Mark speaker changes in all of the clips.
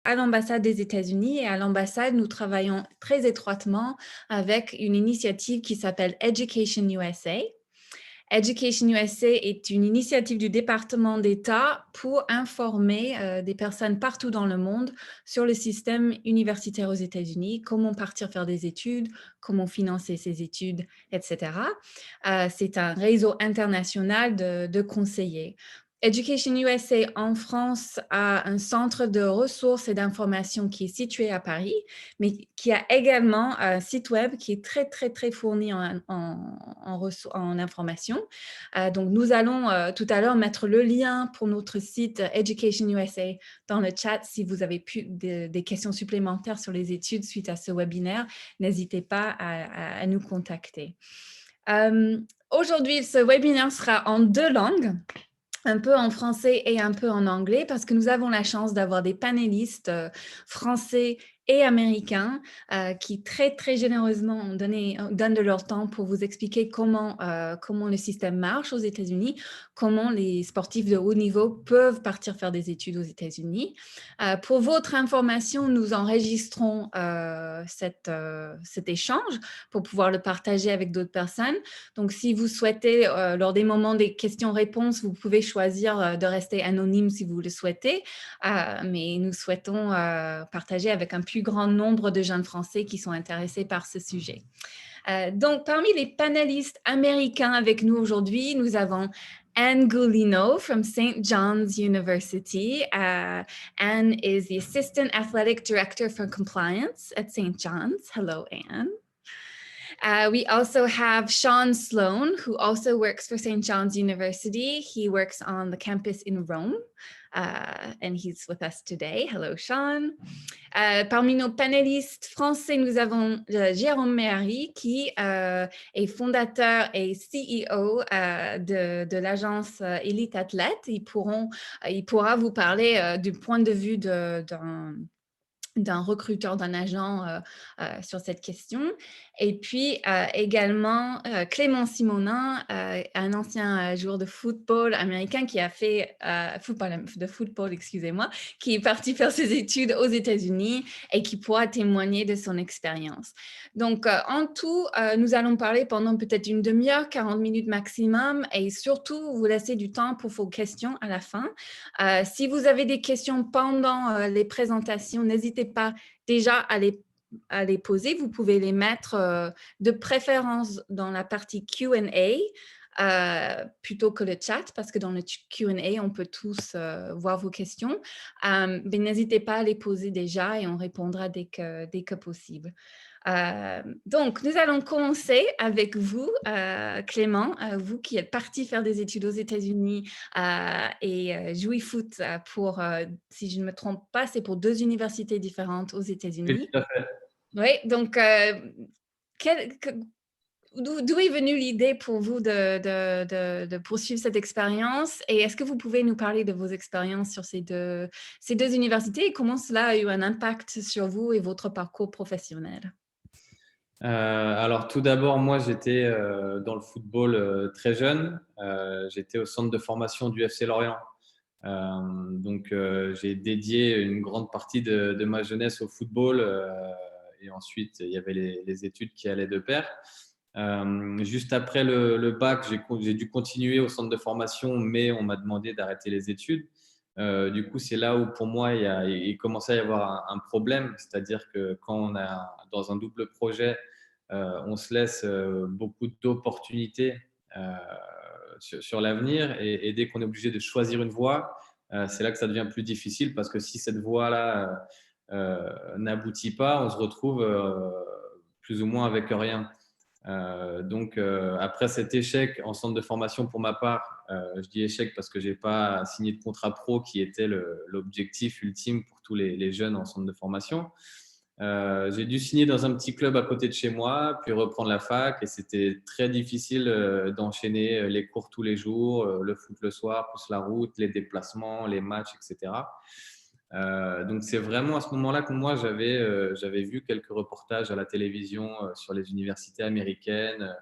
Speaker 1: à l'ambassade des États-Unis et à l'ambassade, nous travaillons très étroitement avec une initiative qui s'appelle EducationUSA. EducationUSA est une initiative du département d'État pour informer des personnes partout dans le monde sur le système universitaire aux États-Unis, comment partir faire des études, comment financer ses études, etc. C'est un réseau international de conseillers. EducationUSA en France a un centre de ressources et d'informations qui est situé à Paris, mais qui a également un site web qui est très, très, très fourni en informations. Donc, nous allons tout à l'heure mettre le lien pour notre site EducationUSA dans le chat. Si vous avez des questions supplémentaires sur les études suite à ce webinaire, n'hésitez pas à nous contacter. Aujourd'hui, ce webinaire sera en 2 langues. Un peu en français et un peu en anglais parce que nous avons la chance d'avoir des panélistes français et américains qui très, très généreusement donnent de leur temps pour vous expliquer comment le système marche aux États-Unis, comment les sportifs de haut niveau peuvent partir faire des études aux États-Unis. Pour votre information, nous enregistrons cet échange pour pouvoir le partager avec d'autres personnes. Donc, si vous souhaitez, lors des moments des questions-réponses, vous pouvez choisir de rester anonyme si vous le souhaitez, mais nous souhaitons partager avec un plus grand nombre de jeunes Français qui sont intéressés par ce sujet. Donc, parmi les panélistes américains avec nous aujourd'hui, nous avons Anne Gulino from St. John's University. Anne is the Assistant Athletic Director for Compliance at St. John's. Hello, Anne. We also have Shawn Slon, who also works for St. John's University. He works on the campus in Rome, and he's with us today. Hello, Shawn. Parmi nos panélistes français, nous avons Jérôme Meary, qui est fondateur et CEO de l'agence Elite Athlète. Il pourra vous parler du point de vue d'un recruteur, d'un agent sur cette question. Et puis également Clément Simonin, un ancien joueur de football américain qui a fait excusez-moi, qui est parti faire ses études aux États-Unis et qui pourra témoigner de son expérience. Donc en tout, nous allons parler pendant peut-être une demi-heure, 40 minutes maximum, et surtout vous laisser du temps pour vos questions à la fin. Si vous avez des questions pendant les présentations, n'hésitez pas déjà à les poser. Vous pouvez les mettre de préférence dans la partie Q&A plutôt que le chat, parce que dans le Q&A, on peut tous voir vos questions. Mais n'hésitez pas à les poser déjà et on répondra dès que possible. Donc, nous allons commencer avec vous, Clément, vous qui êtes parti faire des études aux États-Unis et jouer foot pour, si je ne me trompe pas, c'est pour 2 universités différentes aux États-Unis.
Speaker 2: Oui, tout à fait.
Speaker 1: Oui, donc d'où est venue l'idée pour vous de poursuivre cette expérience et est-ce que vous pouvez nous parler de vos expériences sur ces deux universités et comment cela a eu un impact sur vous et votre parcours professionnel?
Speaker 2: Alors tout d'abord, moi j'étais dans le football très jeune. J'étais au centre de formation du FC Lorient. Donc j'ai dédié une grande partie de ma jeunesse au football et ensuite il y avait les études qui allaient de pair. Juste après le bac, j'ai dû continuer au centre de formation, mais on m'a demandé d'arrêter les études. Du coup, c'est là où pour moi il commençait à y avoir un problème, c'est-à-dire que quand on est dans un double projet, on se laisse beaucoup d'opportunités sur l'avenir et dès qu'on est obligé de choisir une voie, c'est là que ça devient plus difficile parce que si cette voie-là n'aboutit pas, on se retrouve plus ou moins avec rien. Donc, après cet échec en centre de formation pour ma part, je dis échec parce que je n'ai pas signé de contrat pro qui était l'objectif ultime pour tous les jeunes en centre de formation. J'ai dû signer dans un petit club à côté de chez moi, puis reprendre la fac et c'était très difficile d'enchaîner les cours tous les jours, le foot le soir, plus la route, les déplacements, les matchs, etc. Donc c'est vraiment à ce moment-là que moi j'avais vu quelques reportages à la télévision sur les universités américaines.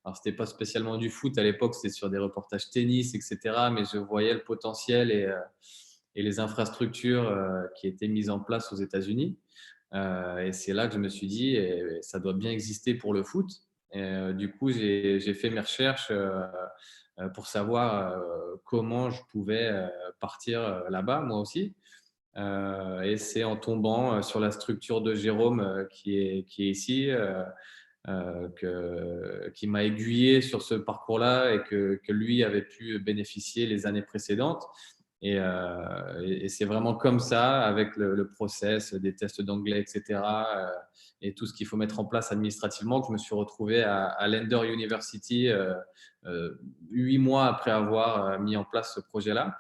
Speaker 2: Alors c'était pas spécialement du foot à l'époque, c'était sur des reportages tennis, etc. Mais je voyais le potentiel et les infrastructures qui étaient mises en place aux États-Unis. Et c'est là que je me suis dit, ça doit bien exister pour le foot. Et, du coup, j'ai fait mes recherches pour savoir comment je pouvais partir là-bas, moi aussi. Et c'est en tombant sur la structure de Jérôme qui est ici qui m'a aiguillé sur ce parcours-là et que lui avait pu bénéficier les années précédentes. Et c'est vraiment comme ça, avec le process, des tests d'anglais, etc., et tout ce qu'il faut mettre en place administrativement, que je me suis retrouvé à Lander University 8 mois après avoir mis en place ce projet-là.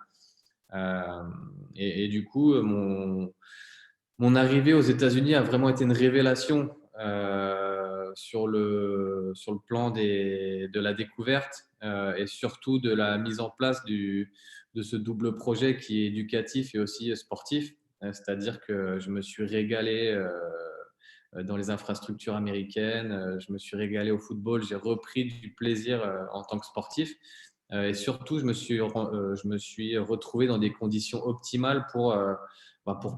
Speaker 2: Et du coup, mon arrivée aux États-Unis a vraiment été une révélation sur le plan de la découverte et surtout de la mise en place de ce double projet qui est éducatif et aussi sportif. C'est-à-dire que je me suis régalé dans les infrastructures américaines, je me suis régalé au football, j'ai repris du plaisir en tant que sportif. Et surtout, je me suis retrouvé dans des conditions optimales pour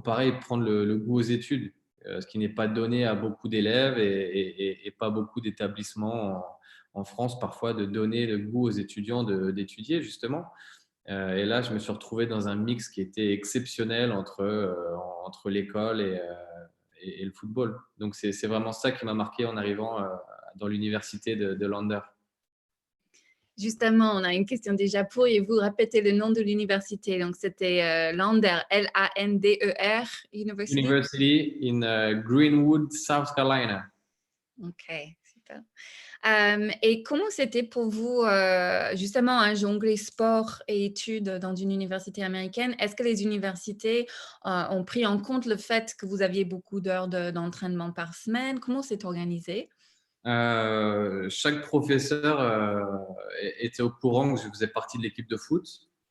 Speaker 2: pareil, prendre le goût aux études, ce qui n'est pas donné à beaucoup d'élèves et pas beaucoup d'établissements en France parfois de donner le goût aux étudiants d'étudier justement. Et là, je me suis retrouvé dans un mix qui était exceptionnel entre l'école et le football. Donc, c'est vraiment ça qui m'a marqué en arrivant dans l'université de Lander.
Speaker 1: Justement, on a une question déjà. Pourriez-vous répéter le nom de l'université? Donc, c'était Lander, L-A-N-D-E-R, University.
Speaker 2: University in Greenwood, South Carolina.
Speaker 1: Ok, super. Et comment c'était pour vous, justement, à jongler sport et études dans une université américaine? Est-ce que les universités ont pris en compte le fait que vous aviez beaucoup d'heures d'entraînement par semaine? Comment c'est organisé?
Speaker 2: Chaque professeur était au courant que je faisais partie de l'équipe de foot.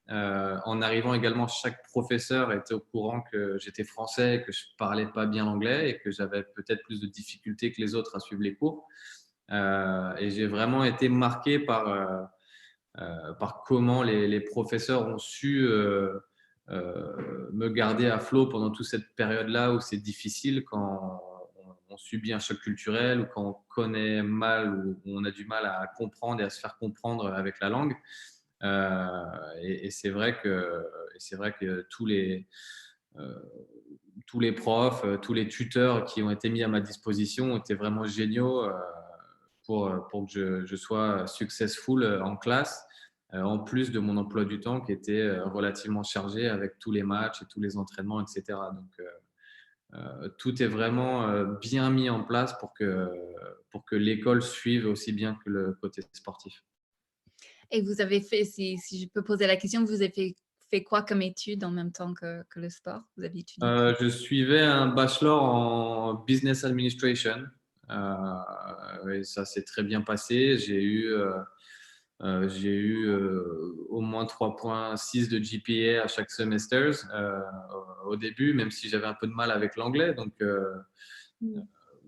Speaker 2: En arrivant également, chaque professeur était au courant que j'étais français, que je parlais pas bien l'anglais et que j'avais peut-être plus de difficultés que les autres à suivre les cours. Et j'ai vraiment été marqué par comment les professeurs ont su me garder à flot pendant toute cette période-là où c'est difficile quand on subit un choc culturel ou quand on connaît mal ou on a du mal à comprendre et à se faire comprendre avec la langue. Et c'est vrai que tous les profs, tous les tuteurs qui ont été mis à ma disposition étaient vraiment géniaux pour que je sois successful en classe, en plus de mon emploi du temps qui était relativement chargé avec tous les matchs et tous les entraînements, etc. Donc, tout est vraiment bien mis en place pour que l'école suive aussi bien que le côté sportif.
Speaker 1: Et vous avez fait, si je peux poser la question, vous avez fait quoi comme études en même temps que le sport? Vous avez étudié quoi?
Speaker 2: Je suivais un bachelor en business administration et ça s'est très bien passé. J'ai eu au moins 3,6 de GPA à chaque semester au début, même si j'avais un peu de mal avec l'anglais. Donc,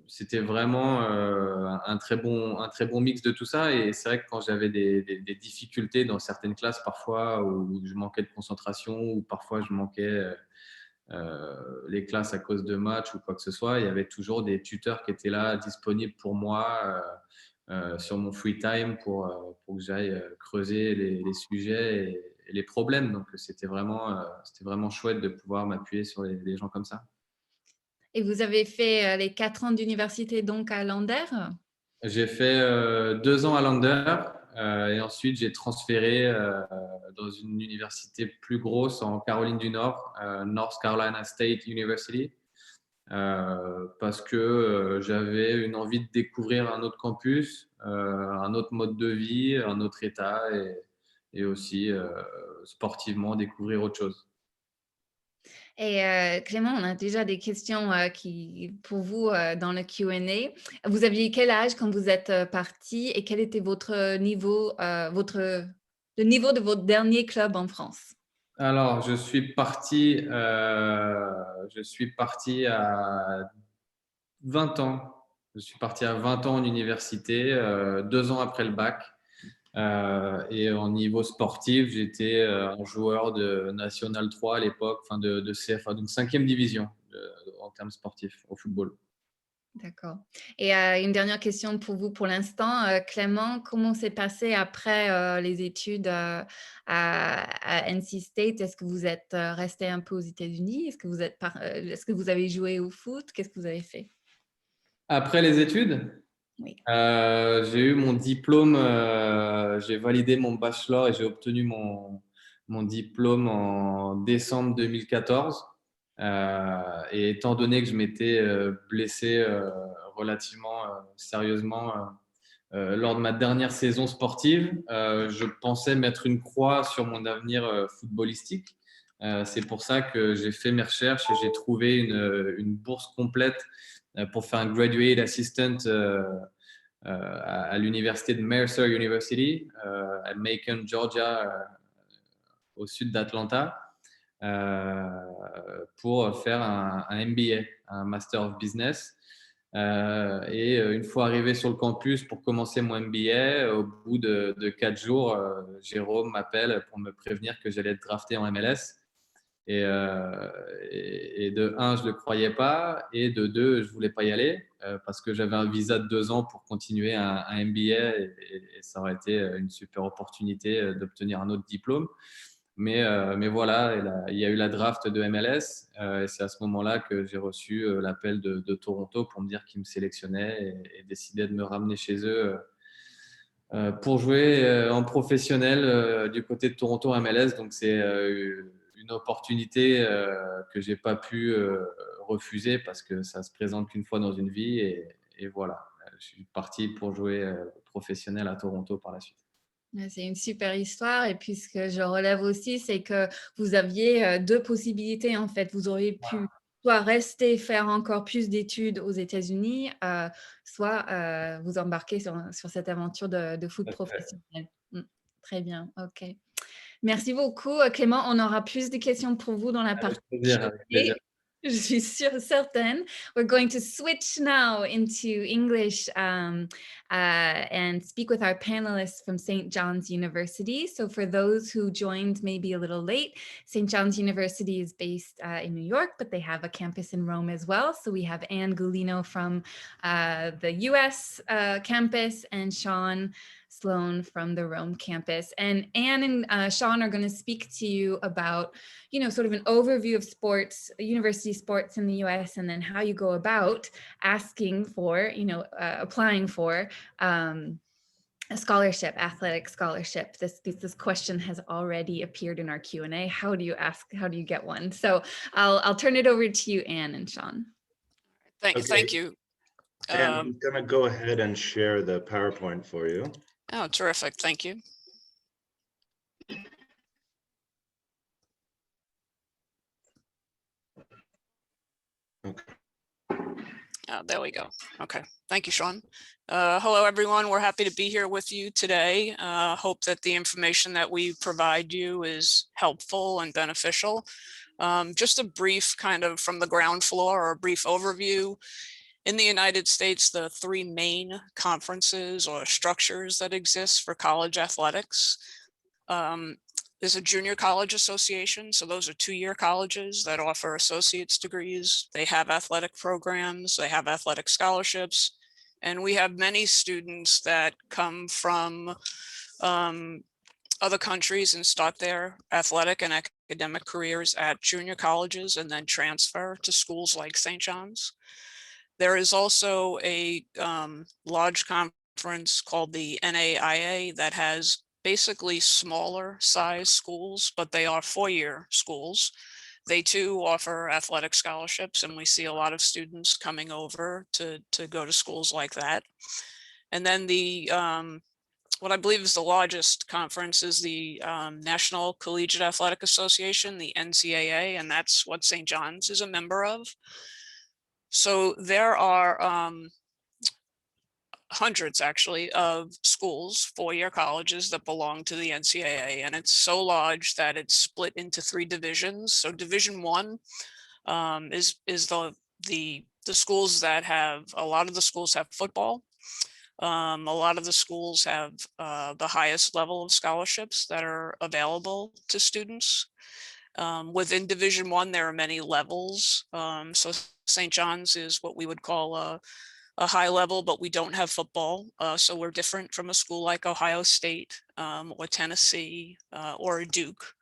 Speaker 2: c'était vraiment un très bon mix de tout ça. Et c'est vrai que quand j'avais des difficultés dans certaines classes, parfois où je manquais de concentration ou parfois je manquais les classes à cause de matchs ou quoi que ce soit, il y avait toujours des tuteurs qui étaient là disponibles pour moi sur mon free time pour que j'aille creuser les sujets et les problèmes. Donc, c'était vraiment chouette de pouvoir m'appuyer sur les gens comme ça.
Speaker 1: Et vous avez fait les 4 ans d'université donc à Lander?
Speaker 2: J'ai fait 2 ans à Lander et ensuite j'ai transféré dans une université plus grosse en Caroline du Nord, North Carolina State University, parce que j'avais une envie de découvrir un autre campus, un autre mode de vie, un autre état et aussi sportivement découvrir autre chose.
Speaker 1: Et Clément, on a déjà des questions pour vous dans le Q&A. Vous aviez quel âge quand vous êtes parti et quel était votre niveau, le niveau de votre dernier club en France?
Speaker 2: Alors, je suis parti à 20 ans. Je suis parti à 20 ans en université, 2 ans après le bac. Et en niveau sportif, j'étais un joueur de National 3 à l'époque, enfin de CFA, donc 5e division en termes sportifs au football.
Speaker 1: D'accord. Et une dernière question pour vous pour l'instant. Clément, comment s'est passé après les études à NC State? Est-ce que vous êtes resté un peu aux États-Unis? Est-ce que vous avez joué au foot? Qu'est-ce que vous avez fait?
Speaker 2: Après les études,
Speaker 1: Oui.
Speaker 2: j'ai eu mon diplôme, j'ai validé mon bachelor et j'ai obtenu mon diplôme en décembre 2014. Et étant donné que je m'étais blessé relativement sérieusement lors de ma dernière saison sportive, je pensais mettre une croix sur mon avenir footballistique. C'est pour ça que j'ai fait mes recherches et j'ai trouvé une bourse complète pour faire un graduate assistant à l'université de Mercer University à Macon, Georgia, au sud d'Atlanta, pour faire un MBA, un Master of Business. Et une fois arrivé sur le campus pour commencer mon MBA, au bout de 4 jours, Jérôme m'appelle pour me prévenir que j'allais être drafté en MLS. Et de un, je ne le croyais pas, et de deux, je ne voulais pas y aller parce que j'avais un visa de 2 ans pour continuer un MBA et ça aurait été une super opportunité d'obtenir un autre diplôme. Mais voilà, il y a eu la draft de MLS et c'est à ce moment-là que j'ai reçu l'appel de Toronto pour me dire qu'ils me sélectionnaient et décidaient de me ramener chez eux pour jouer en professionnel du côté de Toronto MLS. Donc, c'est une opportunité que je n'ai pas pu refuser parce que ça se présente qu'une fois dans une vie. Et voilà, je suis parti pour jouer professionnel à Toronto par la suite.
Speaker 1: C'est une super histoire. Et puis, ce que je relève aussi, c'est que vous aviez 2 possibilités, en fait. Vous auriez pu soit rester faire encore plus d'études aux États-Unis, soit vous embarquer sur cette aventure de foot professionnel. Très bien, OK. Merci beaucoup, Clément. On aura plus de questions pour vous dans la partie
Speaker 2: Avec plaisir.
Speaker 1: Q&A. Je suis certaine. We're going to switch now into English and speak with our panelists from St. John's University. So for those who joined maybe a little late, St. John's University is based in New York, but they have a campus in Rome as well. So we have Gulino from the US campus and Shawn Slon from the Rome campus. And Anne and Shawn are going to speak to you about, sort of an overview of sports, university sports in the US, and then how you go about asking for, applying for a scholarship, athletic scholarship. This question has already appeared in our Q&A. How do you get one? So I'll turn it over to you, Anne and Shawn.
Speaker 3: Thank you.
Speaker 4: And I'm going to go ahead and share the PowerPoint for you.
Speaker 3: Oh, terrific. Thank you.
Speaker 4: Okay.
Speaker 3: There we go. Okay. Thank you, Shawn. Hello, everyone. We're happy to be here with you today. Hope that the information that we provide you is helpful and beneficial. Just a brief kind of from the ground floor or a brief overview. In the United States, the 3 main conferences or structures that exist for college athletics. There's a junior college association. So those are 2-year colleges that offer associate's degrees. They have athletic programs, they have athletic scholarships. And we have many students that come from other countries and start their athletic and academic careers at junior colleges and then transfer to schools like St. John's. There is also a large conference called the Ncaa that has basically smaller size schools, but they are 4-year schools. They too offer athletic scholarships, and we see a lot of students coming over to go to schools like that. And then the what I believe is the largest conference is the National Collegiate Athletic Association, the NCAA, and that's what St. John's is a member of. So there are hundreds actually of schools, 4-year colleges that belong to the NCAA, and it's so large that it's split into 3 divisions. So Division 1 is the schools that have, a lot of the schools have football. A lot of the schools have the highest level of scholarships that are available to students. Within Division I, there are many levels. So St. John's is what we would call a high level, but we don't have football. So we're different from a school like Ohio State or Tennessee or Duke.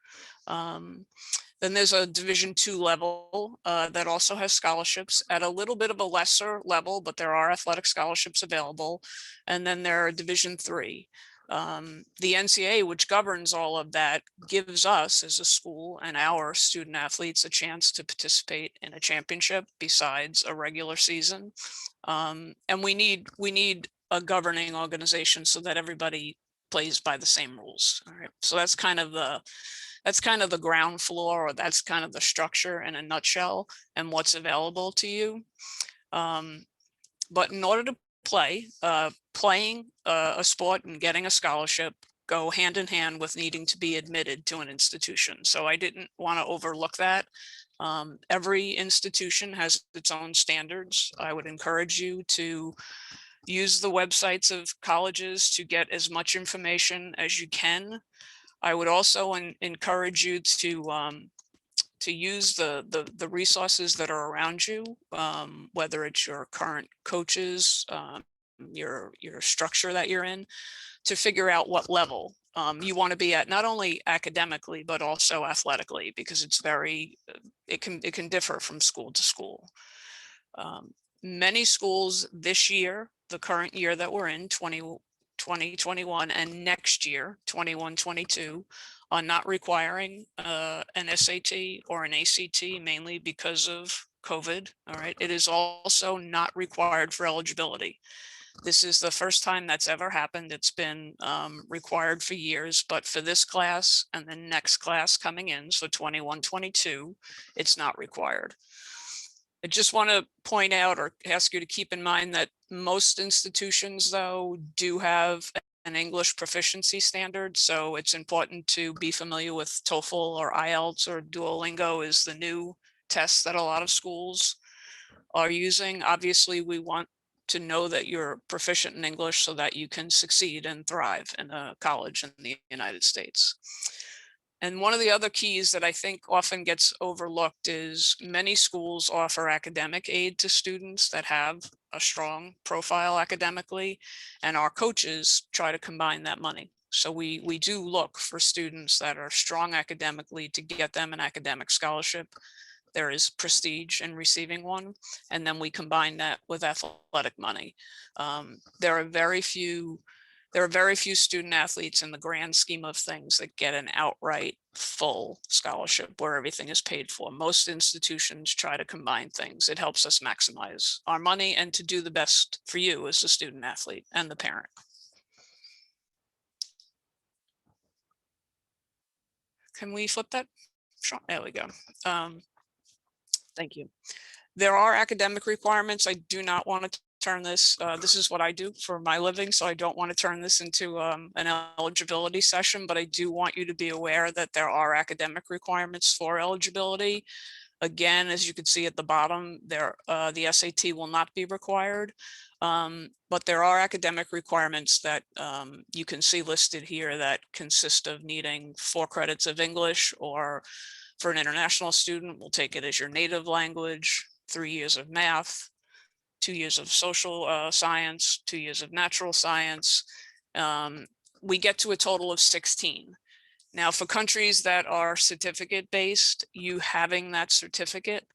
Speaker 3: Then there's a Division II level that also has scholarships at a little bit of a lesser level, but there are athletic scholarships available. And then there are Division III. The Ncaa, which governs all of that, gives us as a school and our student athletes a chance to participate in a championship besides a regular season. And we need a governing organization so that everybody plays by the same rules. All right. So that's kind of the ground floor, or that's kind of the structure in a nutshell and what's available to you. But in order to play, playing a sport and getting a scholarship go hand in hand with needing to be admitted to an institution. So I didn't want to overlook that. Every institution has its own standards. I would encourage you to use the websites of colleges to get as much information as you can. I would also encourage you to use the resources that are around you, whether it's your current coaches, your structure that you're in, to figure out what level you want to be at, not only academically, but also athletically, because it's it can differ from school to school. Many schools this year, the current year that we're in, 2021, and next year, 21-22, are not requiring an SAT or an ACT, mainly because of COVID. All right. It is also not required for eligibility. This is the first time that's ever happened. It's been required for years, but for this class and the next class coming in, so 21-22, it's not required. I just want to point out or ask you to keep in mind that most institutions, though, do have an English proficiency standard. So it's important to be familiar with TOEFL or IELTS, or Duolingo is the new test that a lot of schools are using. Obviously, we want to know that you're proficient in English so that you can succeed and thrive in a college in the United States. And one of the other keys that I think often gets overlooked is many schools offer academic aid to students that have a strong profile academically, and our coaches try to combine that money. So we do look for students that are strong academically to get them an academic scholarship. There is prestige in receiving one, and then we combine that with athletic money. There are very few student athletes in the grand scheme of things that get an outright full scholarship where everything is paid for. Most institutions try to combine things. It helps us maximize our money and to do the best for you as a student athlete and the parent. Can we flip that? Sure. There we go. Thank you. There are academic requirements. I do not want to turn this, this is what I do for my living, so I don't want to turn this into an eligibility session, but I do want you to be aware that there are academic requirements for eligibility. Again, as you can see at the bottom, the SAT will not be required, but there are academic requirements that you can see listed here that consist of needing 4 credits of English, or for an international student, we'll take it as your native language, 3 years of math, 2 years of social science, 2 years of natural science. We get to a total of 16. Now, for countries that are certificate based, you having that certificate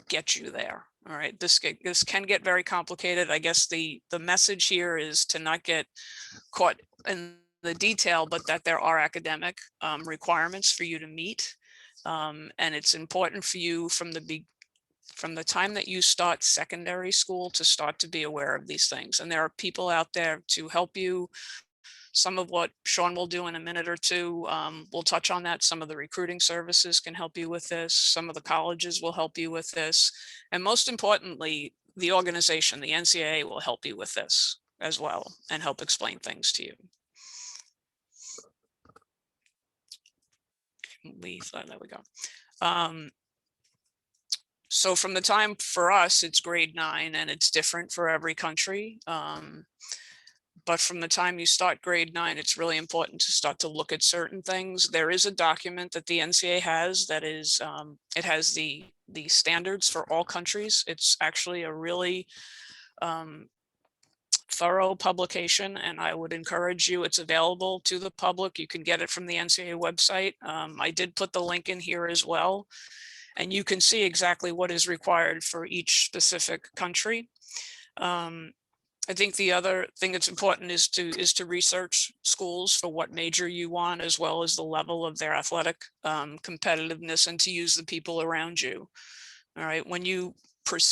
Speaker 3: gets you there. All right, this can get very complicated. I guess the message here is to not get caught in the detail, but that there are academic requirements for you to meet. And it's important for you from the time that you start secondary school to start to be aware of these things. And there are people out there to help you. Some of what Shawn will do in a minute or two, we'll touch on that. Some of the recruiting services can help you with this. Some of the colleges will help you with this. And most importantly, the organization, the Ncaa, will help you with this as well and help explain things to you. There we go. So from the time for us, it's grade 9, and it's different for every country. But from the time you start grade 9, it's really important to start to look at certain things. There is a document that the Ncaa has that is, it has the standards for all countries. It's actually a really thorough publication, and I would encourage you, it's available to the public. You can get it from the Ncaa website. I did put the link in here as well, and you can see exactly what is required for each specific country. I think the other thing that's important is to research schools for what major you want, as well as the level of their athletic competitiveness, and to use the people around you. All right, when you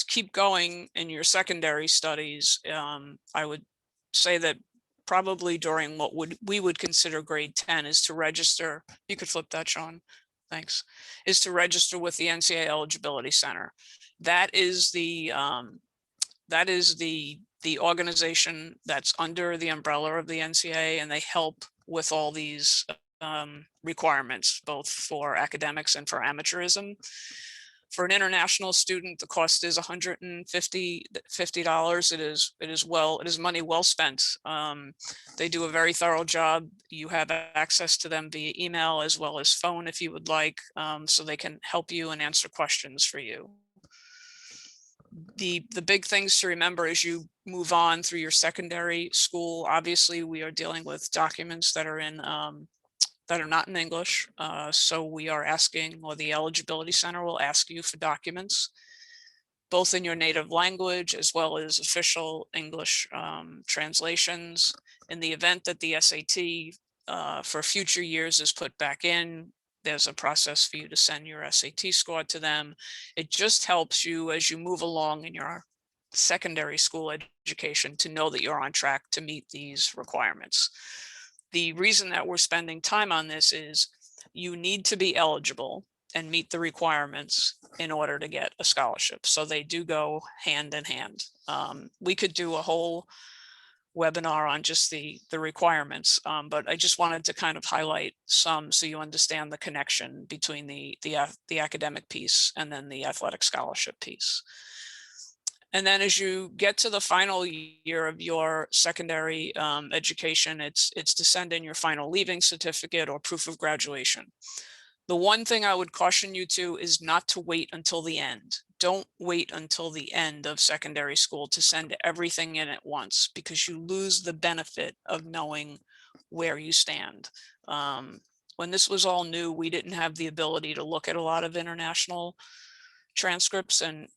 Speaker 3: keep going in your secondary studies, I would say that probably during what we would consider grade 10 is to register. You could flip that, Shawn. Thanks. Is to register with the Ncaa Eligibility Center. That is the organization that's under the umbrella of the Ncaa, and they help with all these requirements, both for academics and for amateurism. For an international student, the cost is $150. It is money well spent. They do a very thorough job. You have access to them via email as well as phone if you would like, so they can help you and answer questions for you. The big things to remember as you move on through your secondary school, obviously we are dealing with documents that are in that are not in English. So we are asking, or the Eligibility Center will ask you for documents, both in your native language as well as official English translations. In the event that the SAT for future years is put back in, there's a process for you to send your SAT score to them. It just helps you as you move along in your secondary school education to know that you're on track to meet these requirements. The reason that we're spending time on this is you need to be eligible and meet the requirements in order to get a scholarship. So they do go hand in hand. We could do a whole webinar on just the requirements, but I just wanted to kind of highlight some so you understand the connection between the academic piece and then the athletic scholarship piece. And then as you get to the final year of your secondary education, it's to send in your final leaving certificate or proof of graduation. The one thing I would caution you to is not to wait until the end. Don't wait until the end of secondary school to send everything in at once, because you lose the benefit of knowing where you stand. When this was all new, we didn't have the ability to look at a lot of international transcripts and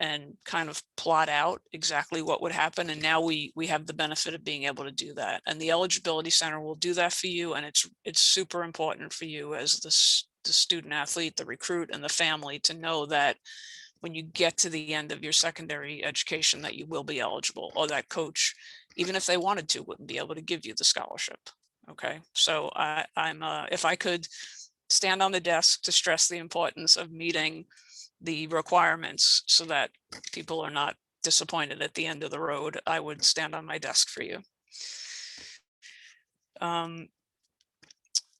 Speaker 3: kind of plot out exactly what would happen. And now we have the benefit of being able to do that. And the Eligibility Center will do that for you. And it's super important for you as the student athlete, the recruit, and the family to know that when you get to the end of your secondary education that you will be eligible, or that coach, even if they wanted to, wouldn't be able to give you the scholarship. Okay, so I'm if I could stand on the desk to stress the importance of meeting the requirements so that people are not disappointed at the end of the road, I would stand on my desk for you.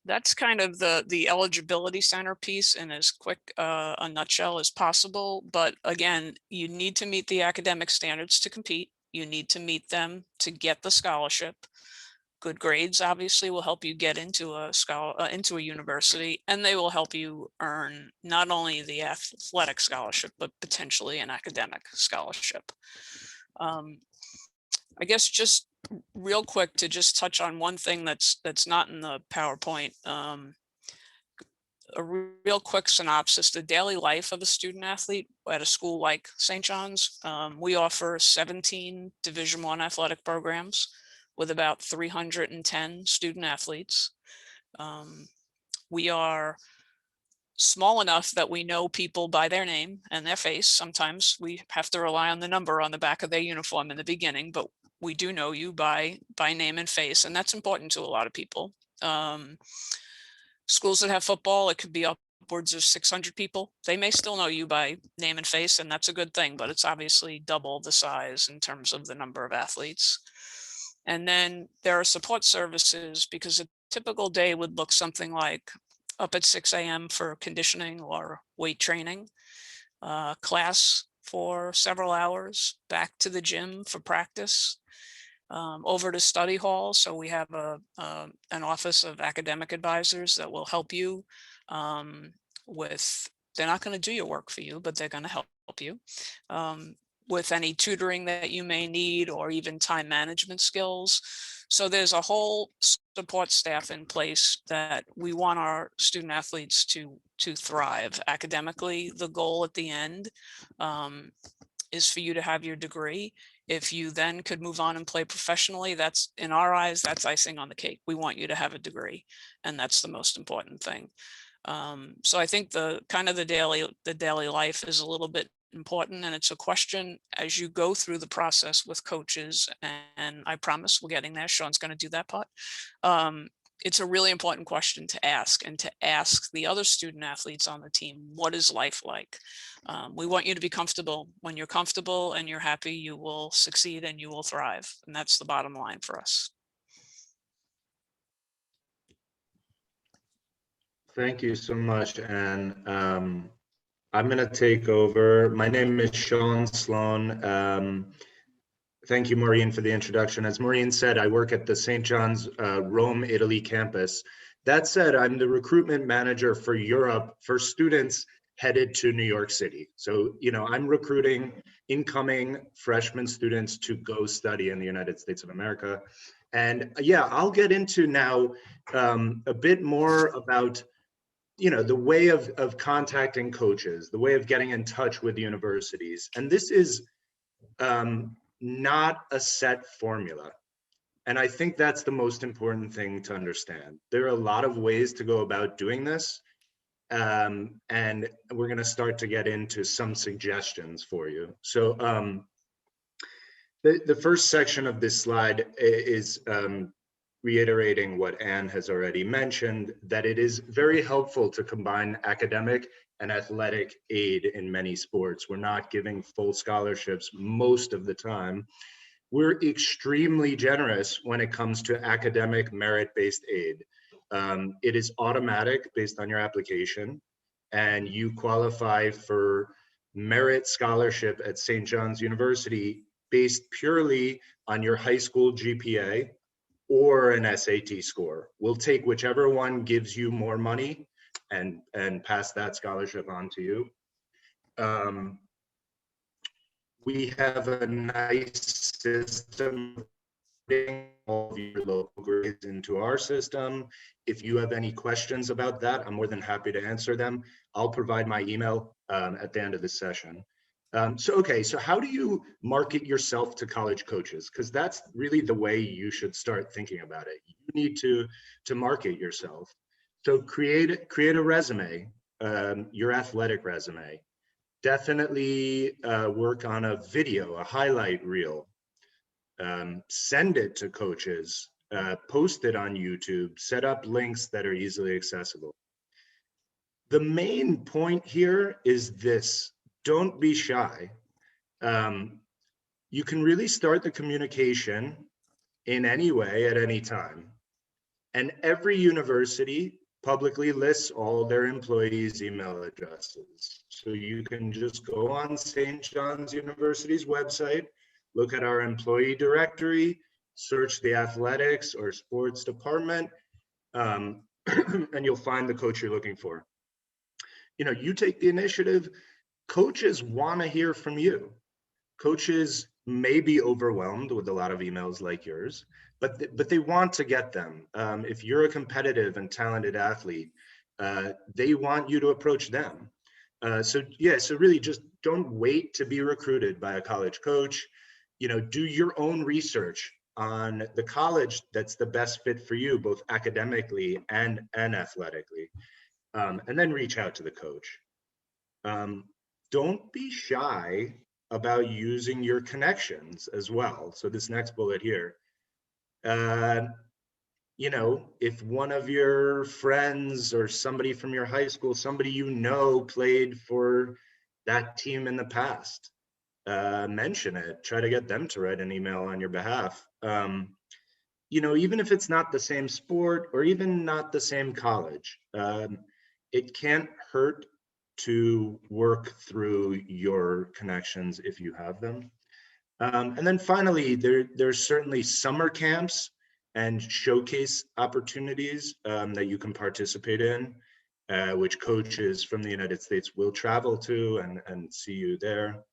Speaker 3: That's kind of the Eligibility Center piece in as quick a nutshell as possible. But again, you need to meet the academic standards to compete. You need to meet them to get the scholarship. Good grades obviously will help you get into a university, and they will help you earn not only the athletic scholarship, but potentially an academic scholarship. I guess just real quick to just touch on one thing that's not in the PowerPoint. A real quick synopsis: the daily life of a student athlete at a school like St. John's. We offer 17 Division I athletic programs with about 310 student athletes. We are small enough that we know people by their name and their face. Sometimes we have to rely on the number on the back of their uniform in the beginning, but we do know you by name and face, and that's important to a lot of people. Schools that have football, it could be upwards of 600 people. They may still know you by name and face, and that's a good thing, but it's obviously double the size in terms of the number of athletes. And then there are support services, because a typical day would look something like up at 6 a.m. for conditioning or weight training, class for several hours, back to the gym for practice, over to study hall. So we have an office of academic advisors that will help you with, they're not going to do your work for you, but they're going to help you with any tutoring that you may need, or even time management skills. So there's a whole support staff in place that we want our student athletes to thrive academically. The goal at the end is for you to have your degree. If you then could move on and play professionally, that's, in our eyes, that's icing on the cake. We want you to have a degree, and that's the most important thing. So I think the kind of the daily life is a little bit important, and it's a question as you go through the process with coaches, and I promise we're getting there. Shawn's going to do that part. It's a really important question to ask, and to ask the other student athletes on the team, what is life like? We want you to be comfortable. When you're comfortable and you're happy, you will succeed and you will thrive. And that's the bottom line for us.
Speaker 4: Thank you so much, Anne. I'm going to take over. My name is Shawn Slon. Thank you, Maureen, for the introduction. As Maureen said, I work at the St. John's Rome, Italy campus. That said, I'm the recruitment manager for Europe for students headed to New York City. So, you know, I'm recruiting incoming freshman students to go study in the United States of America. And yeah, I'll get into now a bit more about, you know, the way of contacting coaches, the way of getting in touch with universities. And this is not a set formula. And I think that's the most important thing to understand. There are a lot of ways to go about doing this. And we're going to start to get into some suggestions for you. So the first section of this slide is reiterating what Anne has already mentioned, that it is very helpful to combine academic and athletic aid in many sports. We're not giving full scholarships most of the time. We're extremely generous when it comes to academic merit-based aid. It is automatic based on your application, and you qualify for merit scholarship at St. John's University based purely on your high school GPA or an SAT score. We'll take whichever one gives you more money and pass that scholarship on to you. We have a nice system of putting all of your local grades into our system. If you have any questions about that, I'm more than happy to answer them. I'll provide my email at the end of this session. So how do you market yourself to college coaches? Because that's really the way you should start thinking about it. You need to market yourself. So create a resume, your athletic resume. Definitely work on a video, a highlight reel. Send it to coaches, post it on YouTube, set up links that are easily accessible. The main point here is this: don't be shy. You can really start the communication in any way at any time. And every university publicly lists all their employees' email addresses. So you can just go on St. John's University's website, look at our employee directory, search the athletics or sports department, and you'll find the coach you're looking for. You know, you take the initiative. Coaches want to hear from you. Coaches may be overwhelmed with a lot of emails like yours, but they want to get them. If you're a competitive and talented athlete, they want you to approach them. So really just don't wait to be recruited by a college coach. You know, do your own research on the college that's the best fit for you, both academically and athletically, and then reach out to the coach. Don't be shy about using your connections as well. So this next bullet here, you know, if one of your friends or somebody from your high school, somebody you know played for that team in the past, mention it. Try to get them to write an email on your behalf. You know, even if it's not the same sport or even not the same college, it can't hurt to work through your connections if you have them. And then finally, there's certainly summer camps and showcase opportunities that you can participate in, which coaches from the United States will travel to and see you there.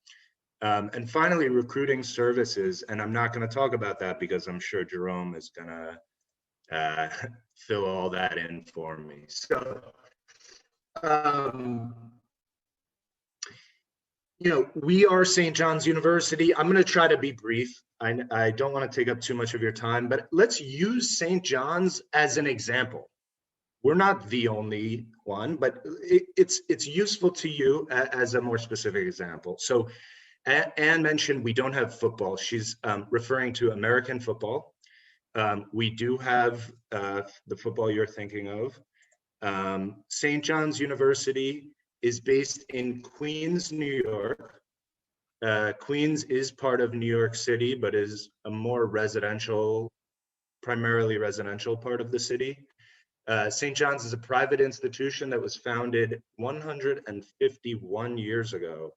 Speaker 4: And finally, recruiting services. And I'm not going to talk about that because I'm sure Jérôme is going to fill all that in for me. So, you know, we are St. John's University. I'm going to try to be brief. I don't want to take up too much of your time, but let's use St. John's as an example. We're not the only one, but it's useful to you as a more specific example. So Anne mentioned we don't have football. She's referring to American football. We do have the football you're thinking of. St. John's University is based in Queens, New York. Queens is part of New York City, but is a more residential, primarily residential part of the city. St. John's is a private institution that was founded 151 years ago.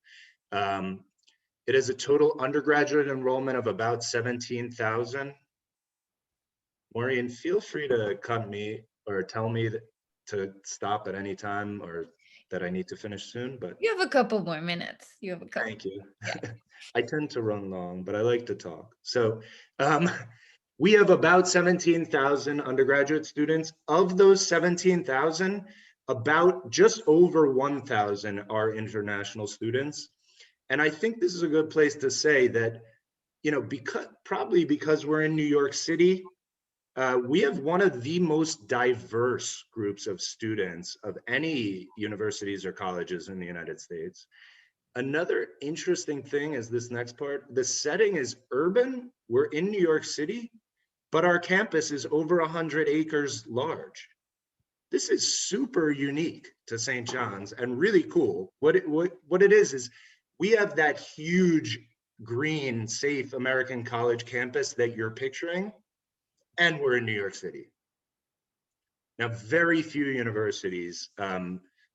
Speaker 4: It has a total undergraduate enrollment of about 17,000. Maureen, feel free to cut me or tell me to stop at any time or that I need to finish soon, but
Speaker 1: You have a couple more minutes. You have a couple.
Speaker 4: thank you.
Speaker 1: Yeah.
Speaker 4: I tend to run long, but I like to talk. So we have about 17,000 undergraduate students. Of those 17,000, about just over 1,000 are international students. And I think this is a good place to say that, you know, probably because we're in New York City, we have one of the most diverse groups of students of any universities or colleges in the United States. Another interesting thing is this next part. The setting is urban. We're in New York City, but our campus is over 100 acres large. This is super unique to St. John's and really cool. What it is we have that huge green, safe American college campus that you're picturing, and we're in New York City. Now, very few universities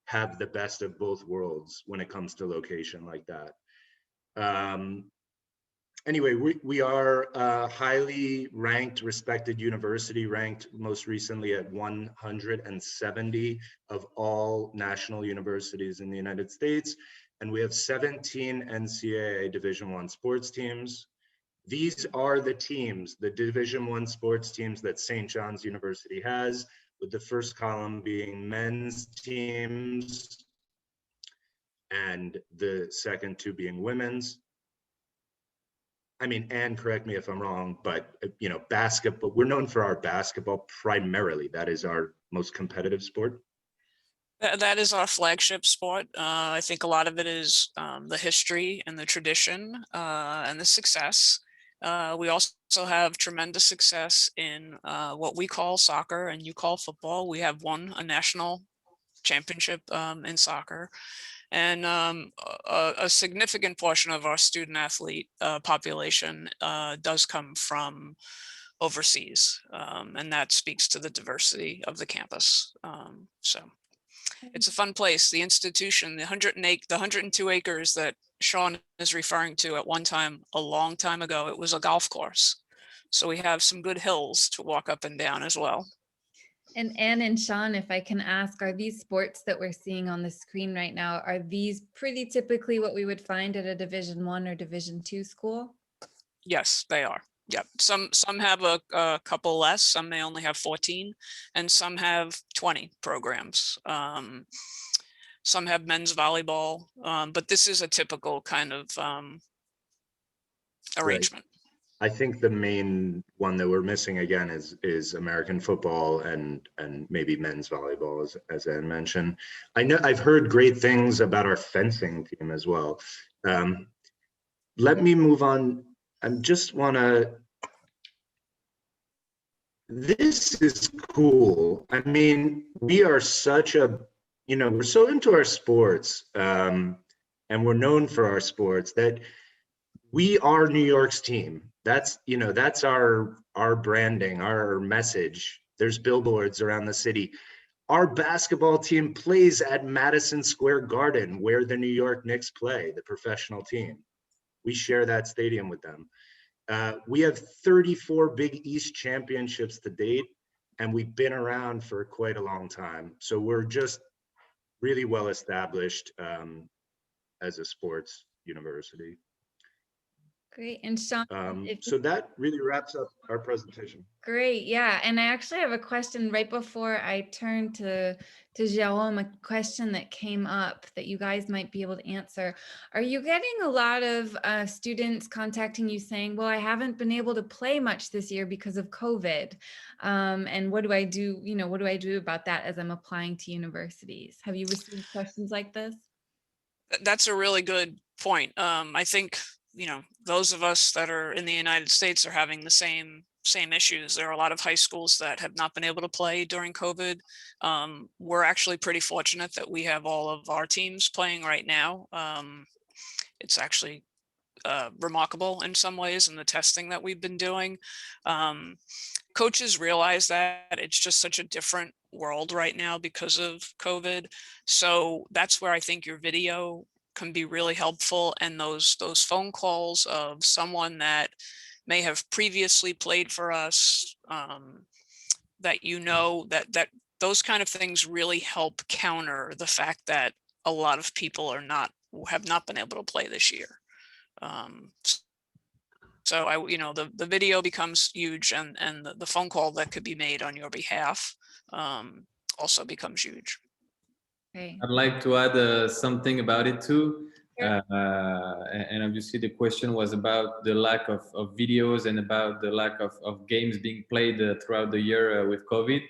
Speaker 4: have the best of both worlds when it comes to location like that. Anyway, we are a highly ranked, respected university, ranked most recently at 170 of all national universities in the United States. And we have 17 NCAA Division I sports teams. These are the teams, the Division I sports teams that St. John's University has, with the first column being men's teams and the second two being women's. I mean, Anne, correct me if I'm wrong, but you know, basketball, we're known for our basketball primarily. That is our most competitive sport.
Speaker 3: That is our flagship sport. I think a lot of it is the history and the tradition and the success. We also have tremendous success in what we call soccer and you call football. We have won a national championship in soccer. And a significant portion of our student athlete population does come from overseas. And that speaks to the diversity of the campus. So it's a fun place. The institution, the 102 acres that Shawn is referring to at one time, a long time ago, it was a golf course. So we have some good hills to walk up and down as well.
Speaker 1: And Anne and Shawn, if I can ask, are these sports that we're seeing on the screen right now, are these pretty typically what we would find at a Division I or Division II school?
Speaker 3: Yes, they are. Yep. Some have a couple less, some may only have 14, and some have 20 programs. Some have men's volleyball, but this is a typical kind of arrangement.
Speaker 4: Right. I think the main one that we're missing again is American football and maybe men's volleyball, as Anne mentioned. I know I've heard great things about our fencing team as well. Let me move on. I just want to. This is cool. I mean, we are such a, you know, we're so into our sports, and we're known for our sports that we are New York's team. That's, you know, that's our branding, our message. There's billboards around the city. Our basketball team plays at Madison Square Garden, where the New York Knicks play, the professional team. We share that stadium with them. We have 34 Big East championships to date, and we've been around for quite a long time. So we're just really well established as a sports university.
Speaker 1: Great. And Shawn,
Speaker 4: so that really wraps up our presentation.
Speaker 1: Great. Yeah. And I actually have a question right before I turn to Jérôme, a question that came up that you guys might be able to answer. Are you getting a lot of students contacting you saying, well, I haven't been able to play much this year because of COVID. And what do I do? You know, what do I do about that as I'm applying to universities? Have you received questions like this?
Speaker 3: That's a really good point. I think, you know, those of us that are in the United States are having the same issues. There are a lot of high schools that have not been able to play during COVID. We're actually pretty fortunate that we have all of our teams playing right now. It's actually remarkable in some ways in the testing that we've been doing. Coaches realize that it's just such a different world right now because of COVID. So that's where I think your video can be really helpful, and those phone calls of someone that may have previously played for us, that you know, that those kind of things really help counter the fact that a lot of people have not been able to play this year. So you know, the video becomes huge, and the phone call that could be made on your behalf also becomes huge.
Speaker 1: Okay.
Speaker 2: I'd like to add something about it too.
Speaker 1: Sure.
Speaker 2: And obviously the question was about the lack of videos and about the lack of games being played throughout the year with COVID.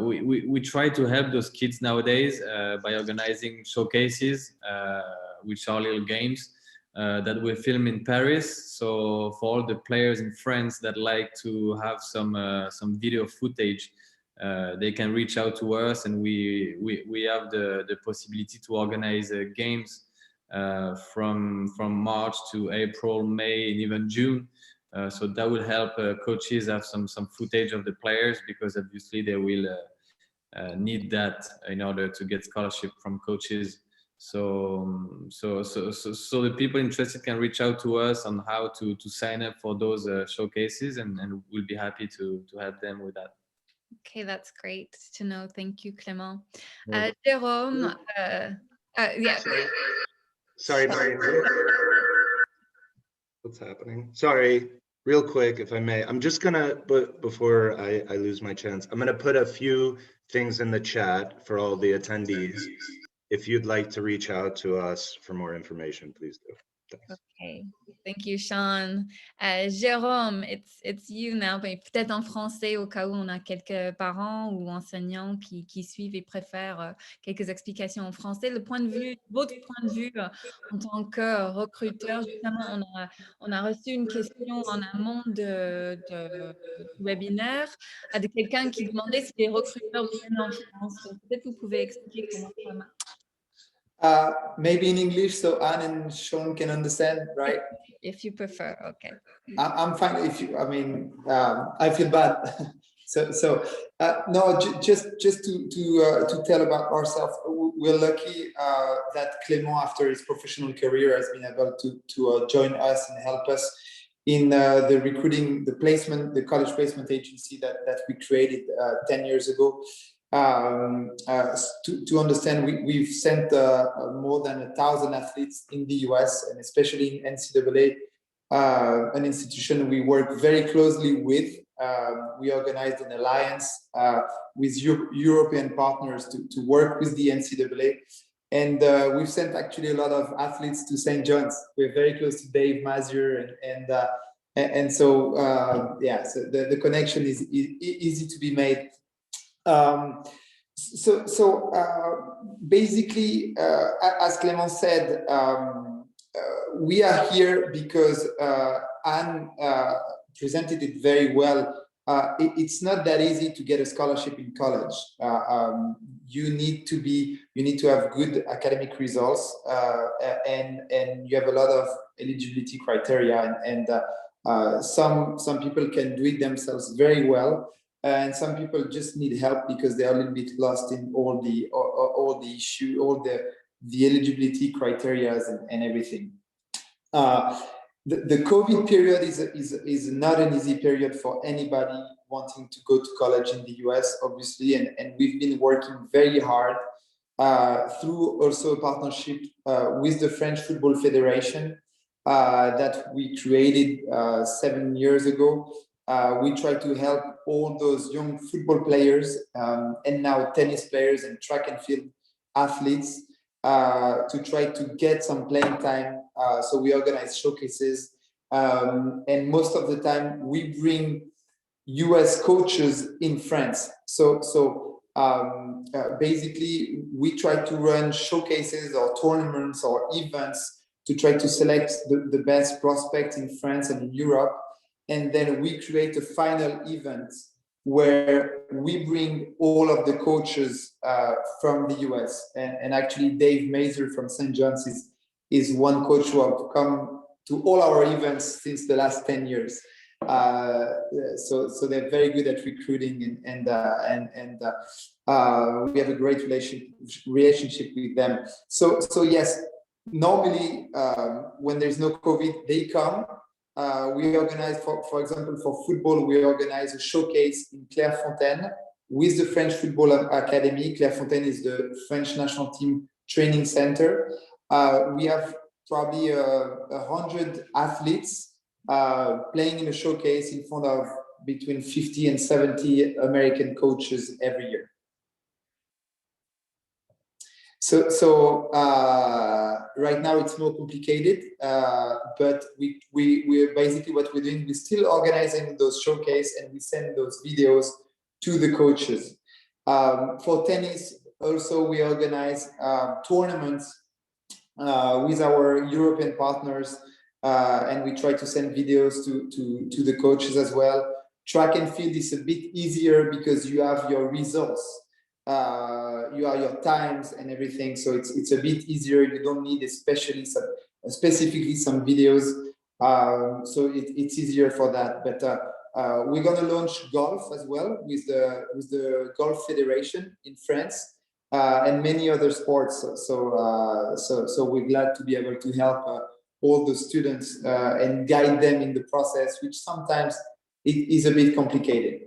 Speaker 2: We try to help those kids nowadays by organizing showcases, which are little games that we film in Paris. So for all the players and friends that like to have some video footage, they can reach out to us, and we have the possibility to organize games from March to April, May, and even June. So that will help coaches have some footage of the players, because obviously they will need that in order to get scholarship from coaches. So the people interested can reach out to us on how to sign up for those showcases, and we'll be happy to help them with that.
Speaker 1: Okay, that's great to know. Thank you, Clément. Jérôme, yeah.
Speaker 4: Sorry, Maureen. What's happening? Sorry, real quick, if I may. I'm just gonna, but before I lose my chance, I'm gonna put a few things in the chat for all the attendees. If you'd like to reach out to us for more information, please do. Thanks.
Speaker 1: Okay, thank you, Shawn. Jérôme, it's you now, mais peut-être en français au cas où on a quelques parents ou enseignants qui suivent et préfèrent quelques explications en français. Le point de vue, votre point de vue en tant que recruteur, justement, on a reçu une question en amont du webinaire de quelqu'un qui demandait si les recruteurs viennent en France. Donc, peut-être vous pouvez expliquer comment ça marche.
Speaker 5: Maybe in English, so Anne and Shawn can understand, right?
Speaker 1: If you prefer, okay.
Speaker 5: I'm fine. If you, I mean, I feel bad. No, just to tell about ourselves. We're lucky that Clément, after his professional career, has been able to join us and help us in the recruiting, the placement, the college placement agency that we created 10 years ago. To understand, we've sent more than 1,000 athletes in the US, and especially in NCAA, an institution we work very closely with. We organized an alliance with European partners to work with the NCAA. And we've sent actually a lot of athletes to St. John's. We're very close to Dave Mazier, and so yeah, so the connection is easy to be made. So basically, as Clément said, we are here because Anne presented it very well. It's not that easy to get a scholarship in college. You need to have good academic results, and you have a lot of eligibility criteria, and some people can do it themselves very well. And some people just need help because they're a little bit lost in all the issue, all the eligibility criteria and everything. The COVID period is not an easy period for anybody wanting to go to college in the US, obviously, and we've been working very hard through also a partnership with the French Football Federation that we created 7 years ago. We try to help all those young football players and now tennis players and track and field athletes to try to get some playing time. So we organize showcases, and most of the time we bring US coaches in France. So basically we try to run showcases or tournaments or events to try to select the best prospects in France and in Europe. And then we create a final event where we bring all of the coaches from the US. And actually Dave Mazer from St. John's is one coach who have come to all our events since the last 10 years. So they're very good at recruiting and we have a great relationship with them. So yes, normally when there's no COVID, they come. We organize, for example, for football, we organize a showcase in Clairefontaine with the French Football Academy. Clairefontaine is the French national team training center. We have probably 100 athletes playing in a showcase in front of between 50 and 70 American coaches every year. So right now it's more complicated, but we're basically what we're doing, we're still organizing those showcases and we send those videos to the coaches. For tennis, also we organize tournaments with our European partners, and we try to send videos to the coaches as well. Track and field is a bit easier because you have your results. You have your times and everything, so it's a bit easier. You don't need specifically some videos, so it's easier for that. But we're gonna launch golf as well with the Golf Federation in France and many other sports. So we're glad to be able to help all the students and guide them in the process, which sometimes it is a bit complicated.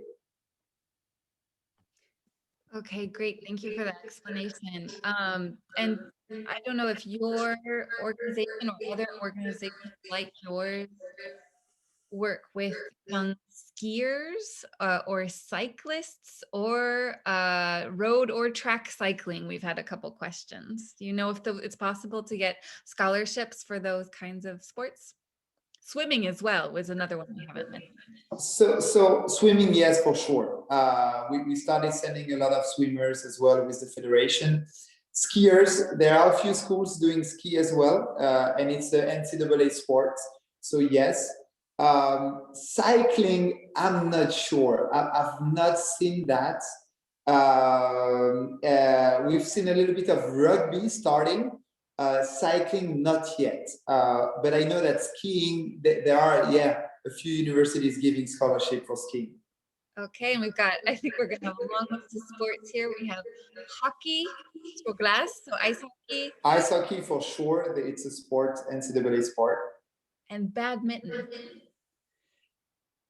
Speaker 1: Okay, great. Thank you for that explanation. And I don't know if your organization or other organizations like yours work with young skiers or cyclists or road or track cycling. We've had a couple questions. Do you know if it's possible to get scholarships for those kinds of sports? Swimming as well was another one we haven't mentioned.
Speaker 5: So swimming, yes, for sure. We started sending a lot of swimmers as well with the federation. Skiers, there are a few schools doing ski as well, and it's an NCAA sport. So yes. Cycling, I'm not sure. I've not seen that. We've seen a little bit of rugby starting. Cycling, not yet. But I know that skiing, there are, a few universities giving scholarship for skiing.
Speaker 1: Okay, and I think we're going to have a long list of sports here. We have hockey, sur glace, so ice hockey.
Speaker 5: Ice hockey, for sure. It's a sport, NCAA sport.
Speaker 1: And badminton.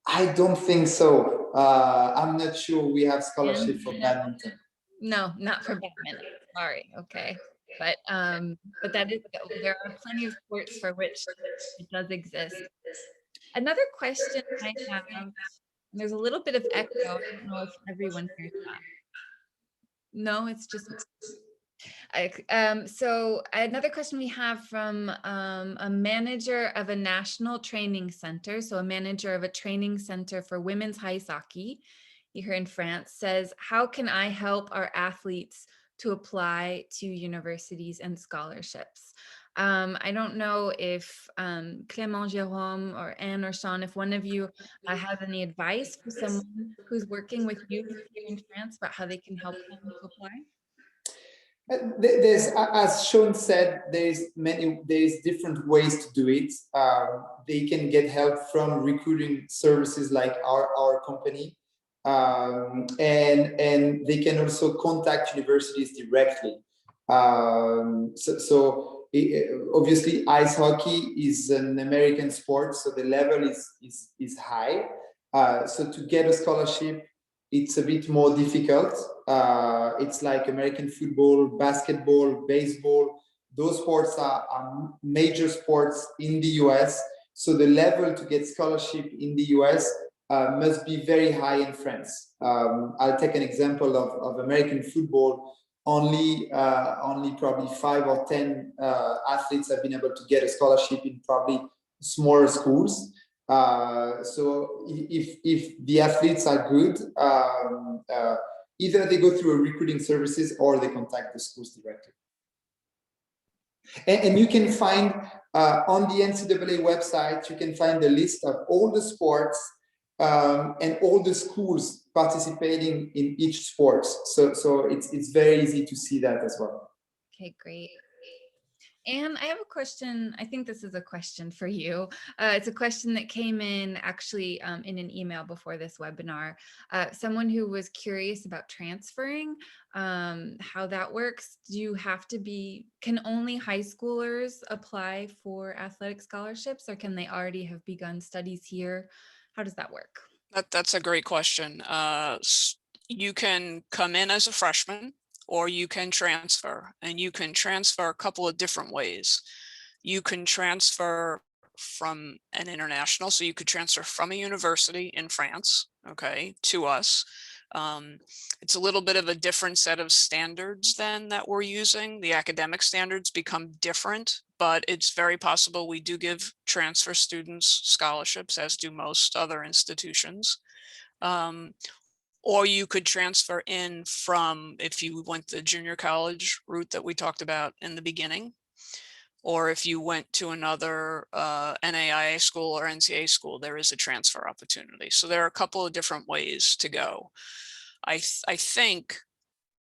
Speaker 5: I don't think so. I'm not sure we have scholarship for badminton.
Speaker 1: No, not for badminton. Sorry. Okay. But that is, there are plenty of sports for which it does exist. Another question I have, there's a little bit of echo. I don't know if everyone hears that. No, it's just so another question we have from a manager of a national training center, so a manager of a training center for women's ice hockey here in France, says, how can I help our athletes to apply to universities and scholarships? I don't know if Clément, Jérôme, or Anne or Shawn, if one of you has any advice for someone who's working with youth here in France about how they can help them to apply.
Speaker 5: There's, as Shawn said, there's different ways to do it. They can get help from recruiting services like our company, and they can also contact universities directly. So obviously ice hockey is an American sport, so the level is high. So to get a scholarship, it's a bit more difficult. It's like American football, basketball, baseball. Those sports are major sports in the US. So the level to get scholarship in the US must be very high in France. I'll take an example of American football. Only probably 5 or 10 athletes have been able to get a scholarship in probably smaller schools. So if the athletes are good, either they go through a recruiting services or they contact the schools directly. And you can find on the NCAA website, you can find the list of all the sports and all the schools participating in each sport. So it's very easy to see that as well.
Speaker 1: Okay, great. And I have a question. I think this is a question for you. It's a question that came in actually in an email before this webinar. Someone who was curious about transferring, how that works. Do you have to be, can only high schoolers apply for athletic scholarships, or can they already have begun studies here? How does that work?
Speaker 3: That's a great question. You can come in as a freshman, or you can transfer, and you can transfer a couple of different ways. You can transfer from an international, so you could transfer from a university in France, okay, to us. It's a little bit of a different set of standards then that we're using. The academic standards become different, but it's very possible we do give transfer students scholarships, as do most other institutions. Or you could transfer in from, if you went the junior college route that we talked about in the beginning, or if you went to another NAIA school or Ncaa school, there is a transfer opportunity. So there are a couple of different ways to go. I think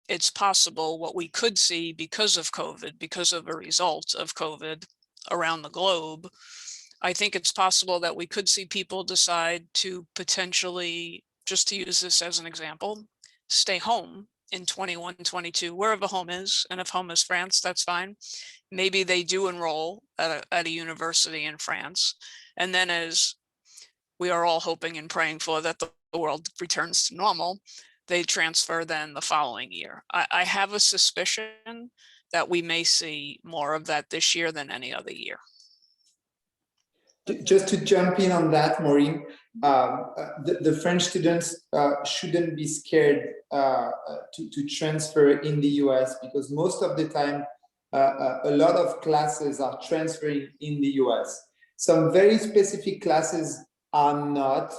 Speaker 3: it's possible what we could see because of COVID, because of a result of COVID around the globe, I think it's possible that we could see people decide to potentially, just to use this as an example, stay home in 21, 22, wherever home is. And if home is France, that's fine. Maybe they do enroll at a university in France. And then, as we are all hoping and praying for, that the world returns to normal, they transfer then the following year. I have a suspicion that we may see more of that this year than any other year.
Speaker 5: Just to jump in on that, Maureen, the French students shouldn't be scared to transfer in the US, because most of the time, a lot of classes are transferring in the US. Some very specific classes are not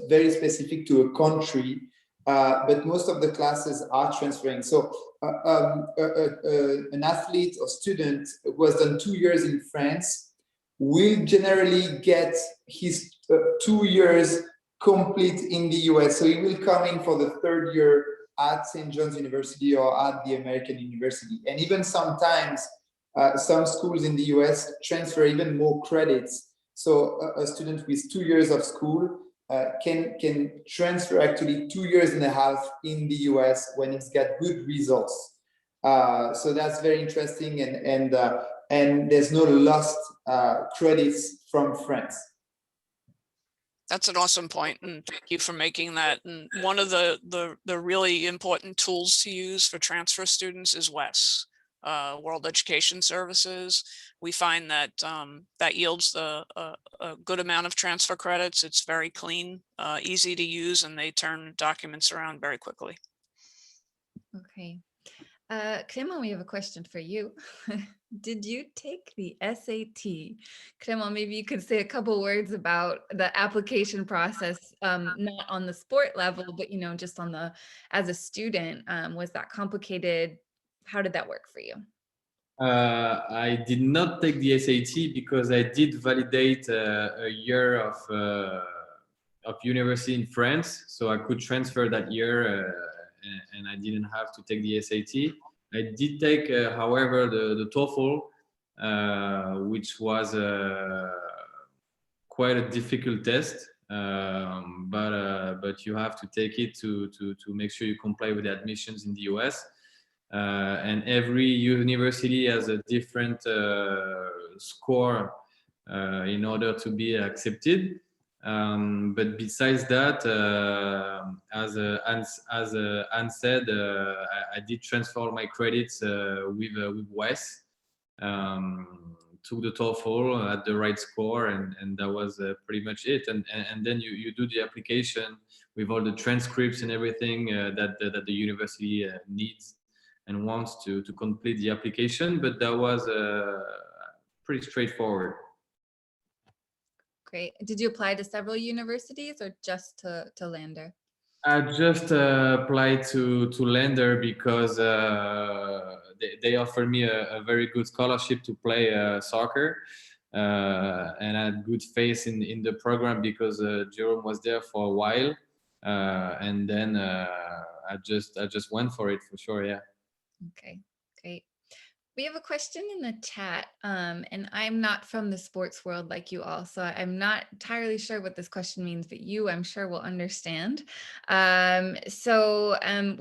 Speaker 5: very specific to a country, but most of the classes are transferring. So an athlete or student who has done 2 years in France will generally get his 2 years complete in the US. So he will come in for the 3rd year at St. John's University or at the American University. And even sometimes some schools in the US transfer even more credits. So a student with 2 years of school can transfer actually 2.5 years in the US when it's got good results. So that's very interesting, and there's no lost credits from France.
Speaker 3: That's an awesome point, and thank you for making that. And one of the really important tools to use for transfer students is WES, World Education Services. We find that that yields a good amount of transfer credits. It's very clean, easy to use, and they turn documents around very quickly.
Speaker 1: Okay. Clément, we have a question for you. Did you take the SAT? Clément, maybe you could say a couple words about the application process, not on the sport level, but, you know, just on the, as a student, was that complicated? How did that work for you?
Speaker 2: I did not take the SAT because I did validate a year of university in France, so I could transfer that year, and I didn't have to take the SAT. I did take, however, the TOEFL, which was quite a difficult test, but you have to take it to make sure you comply with the admissions in the US. and every university has a different score in order to be accepted. But besides that, as Anne said, I did transfer my credits with Wes. Took the TOEFL at the right score, and that was pretty much it. And then you do the application with all the transcripts and everything that the university needs and wants to complete the application. But that was pretty straightforward.
Speaker 1: Great. Did you apply to several universities or just to Lander?
Speaker 2: I just applied to Lander because they offered me a very good scholarship to play soccer, and I had good faith in the program because Jérôme was there for a while, and then I just went for it for sure. Yeah.
Speaker 1: Okay, great. We have a question in the chat, and I'm not from the sports world like you all, so I'm not entirely sure what this question means, but you, I'm sure, will understand. We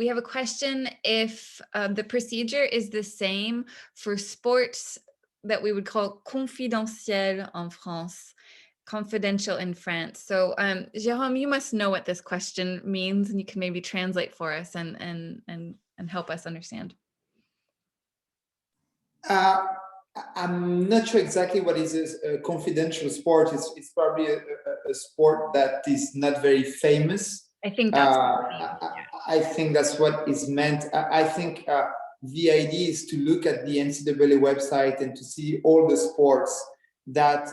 Speaker 1: have a question if the procedure is the same for sports that we would call confidentiel en France, confidential in France. So Jérôme, you must know what this question means, and you can maybe translate for us and help us understand.
Speaker 5: I'm not sure exactly what is a confidential sport. It's probably a sport that is not very famous.
Speaker 1: I think that's
Speaker 5: I think that's what is meant. I think the idea is to look at the NCAA website and to see all the sports that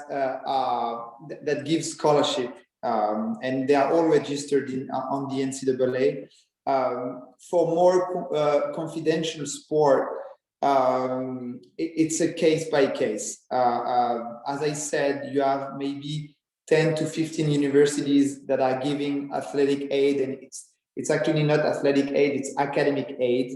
Speaker 5: that give scholarship, and they are all registered on the NCAA. For more confidential sport, it's a case by case. As I said, you have maybe 10 to 15 universities that are giving athletic aid, and it's actually not athletic aid, it's academic aid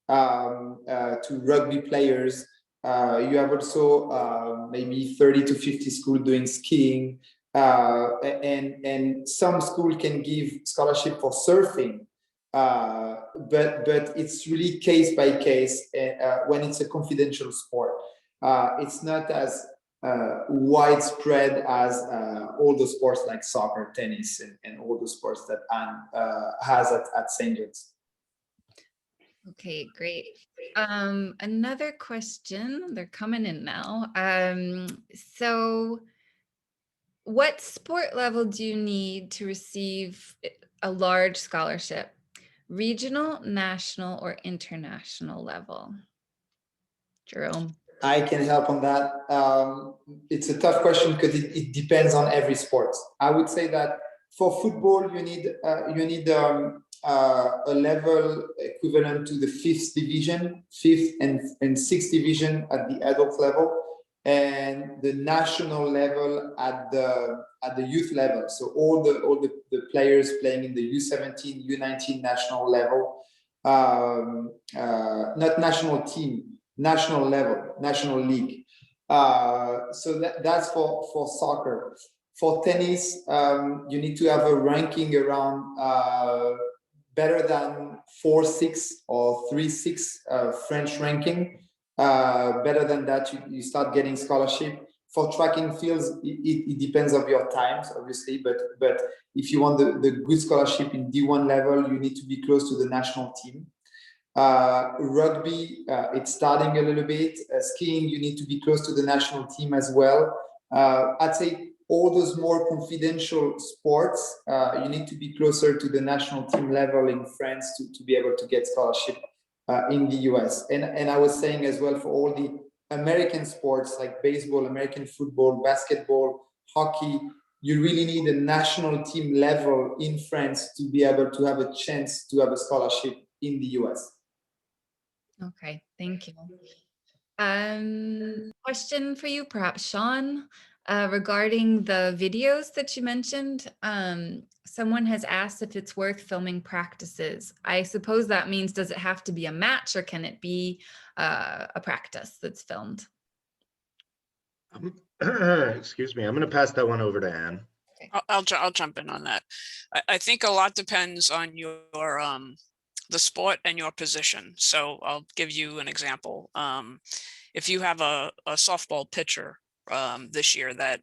Speaker 5: to rugby players. You have also maybe 30 to 50 schools doing skiing, and some schools can give scholarship for surfing. But it's really case by case when it's a confidential sport. It's not as widespread as all the sports like soccer, tennis, and all the sports that Anne has at St. John's.
Speaker 1: Okay, great. Another question, they're coming in now. So what sport level do you need to receive a large scholarship? Regional, national, or international level? Jérôme.
Speaker 5: I can help on that. It's a tough question because it depends on every sport. I would say that for football, you need a level equivalent to the fifth and sixth division at the adult level, and the national level at the youth level. So all the players playing in the U17, U19 national level, not national team, national level, national league. So that's for soccer. For tennis, you need to have a ranking around better than 4.6 or 3.6 French ranking. Better than that, you start getting scholarship. For track and fields, it depends on your times, obviously, but if you want the good scholarship in D1 level, you need to be close to the national team. Rugby, it's starting a little bit. Skiing, you need to be close to the national team as well. I'd say all those more confidential sports, you need to be closer to the national team level in France to be able to get scholarship in the US. And I was saying as well, for all the American sports like baseball, American football, basketball, hockey, you really need a national team level in France to be able to have a chance to have a scholarship in the US.
Speaker 1: Okay, thank you. Question for you, perhaps Shawn, regarding the videos that you mentioned. Someone has asked if it's worth filming practices. I suppose that means, does it have to be a match, or can it be a practice that's filmed?
Speaker 4: Excuse me, I'm going to pass that one over to Anne.
Speaker 3: I'll jump in on that. I think a lot depends on your the sport and your position. So I'll give you an example. If you have a softball pitcher this year that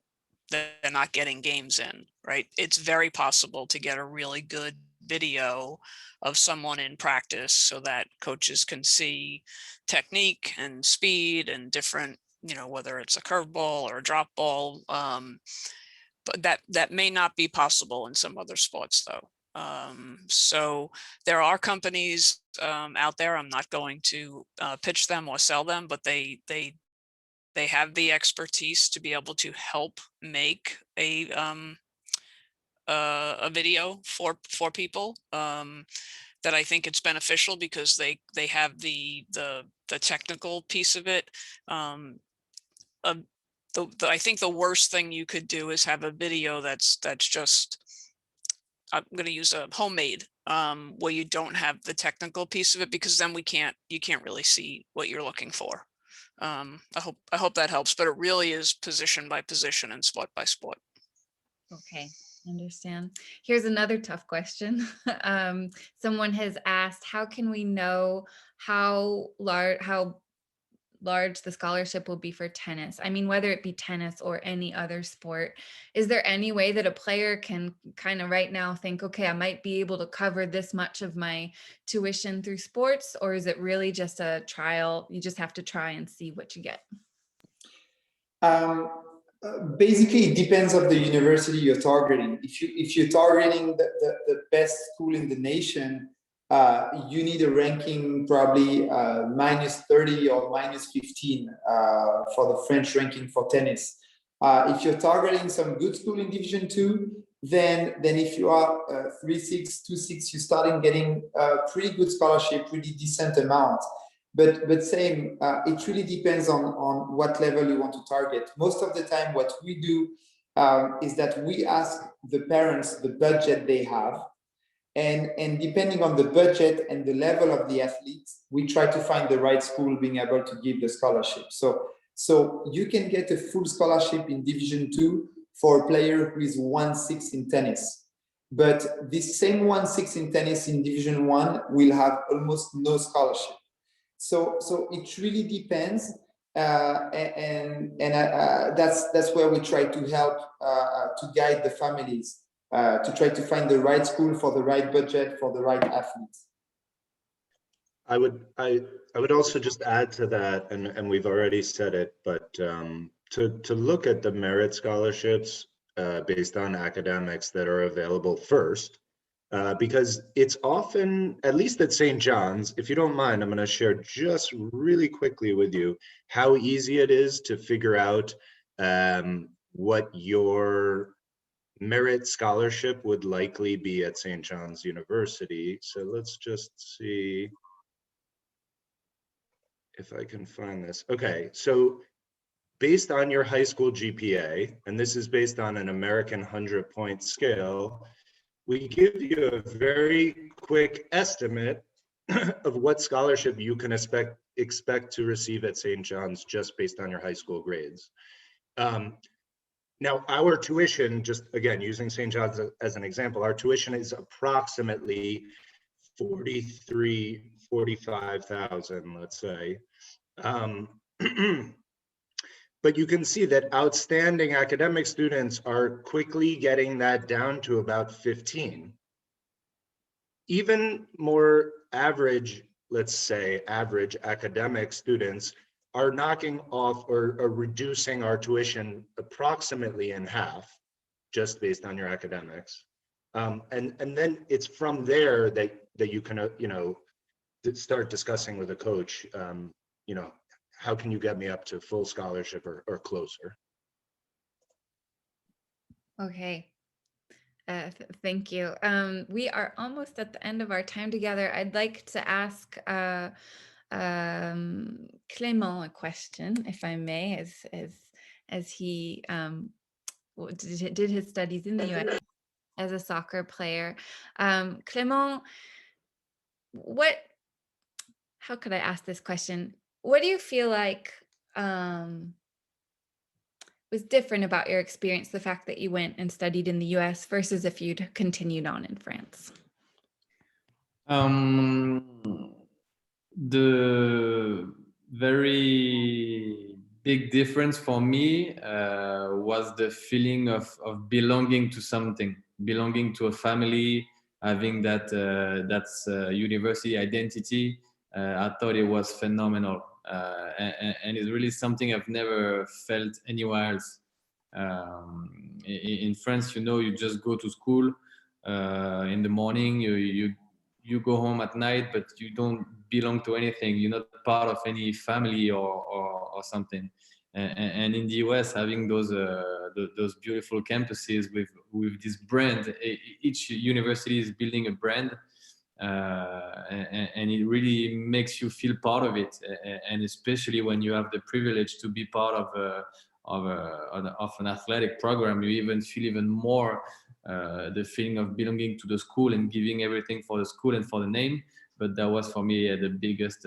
Speaker 3: they're not getting games in, right? It's very possible to get a really good video of someone in practice so that coaches can see technique and speed and different, you know, whether it's a curveball or a drop ball. But that may not be possible in some other sports though. So there are companies out there, I'm not going to pitch them or sell them, but they have the expertise to be able to help make a video for people that I think it's beneficial because they have the technical piece of it. I think the worst thing you could do is have a video that's just, I'm going to use a homemade, where you don't have the technical piece of it, because then you can't really see what you're looking for. I hope that helps, but it really is position by position and sport by sport.
Speaker 1: Okay, understand. Here's another tough question. Someone has asked, how can we know how large the scholarship will be for tennis? I mean, whether it be tennis or any other sport, is there any way that a player can kind of right now think, okay, I might be able to cover this much of my tuition through sports, or is it really just a trial? You just have to try and see what you get.
Speaker 5: Basically, it depends on the university you're targeting. If you're targeting the best school in the nation, you need a ranking probably -30 or -15 for the French ranking for tennis. If you're targeting some good school in Division 2, then if you are 3.6, 2.6, you're starting getting pretty good scholarship, pretty decent amount. But same, it really depends on what level you want to target. Most of the time, what we do is that we ask the parents the budget they have. And depending on the budget and the level of the athletes, we try to find the right school being able to give the scholarship. So you can get a full scholarship in Division 2 for a player who is 1.6 in tennis. But this same 1.6 in tennis in Division 1 will have almost no scholarship. So it really depends. That's where we try to help to guide the families. To try to find the right school for the right budget for the right athletes.
Speaker 4: I would also just add to that, and we've already said it, but to look at the merit scholarships based on academics that are available first, because it's often, at least at St. John's, if you don't mind, I'm going to share just really quickly with you how easy it is to figure out what your merit scholarship would likely be at St. John's University. So let's just see if I can find this. Okay, so based on your high school GPA, and this is based on an American 100-point scale, we give you a very quick estimate of what scholarship you can expect to receive at St. John's just based on your high school grades. Now, our tuition, just again, using St. John's as an example, our tuition is approximately $45,000, let's say. But you can see that outstanding academic students are quickly getting that down to about 15. Even more average, let's say, average academic students are knocking off or reducing our tuition approximately in half, just based on your academics. And then it's from there that you can, start discussing with a coach, how can you get me up to full scholarship or closer?
Speaker 1: Okay. Thank you. We are almost at the end of our time together. I'd like to ask Clément a question, if I may, as he did his studies in the US as a soccer player. Clément, how could I ask this question? What do you feel like was different about your experience, the fact that you went and studied in the US versus if you'd continued on in France?
Speaker 2: The very big difference for me was the feeling of belonging to something, belonging to a family, having that university identity. I thought it was phenomenal, and it's really something I've never felt anywhere else. In France, you know, you just go to school in the morning, you go home at night, but you don't belong to anything. You're not part of any family or something. And in the US, having those beautiful campuses with this brand, each university is building a brand, and it really makes you feel part of it. And especially when you have the privilege to be part of an athletic program, you even feel even more the feeling of belonging to the school and giving everything for the school and for the name. But that was for me the biggest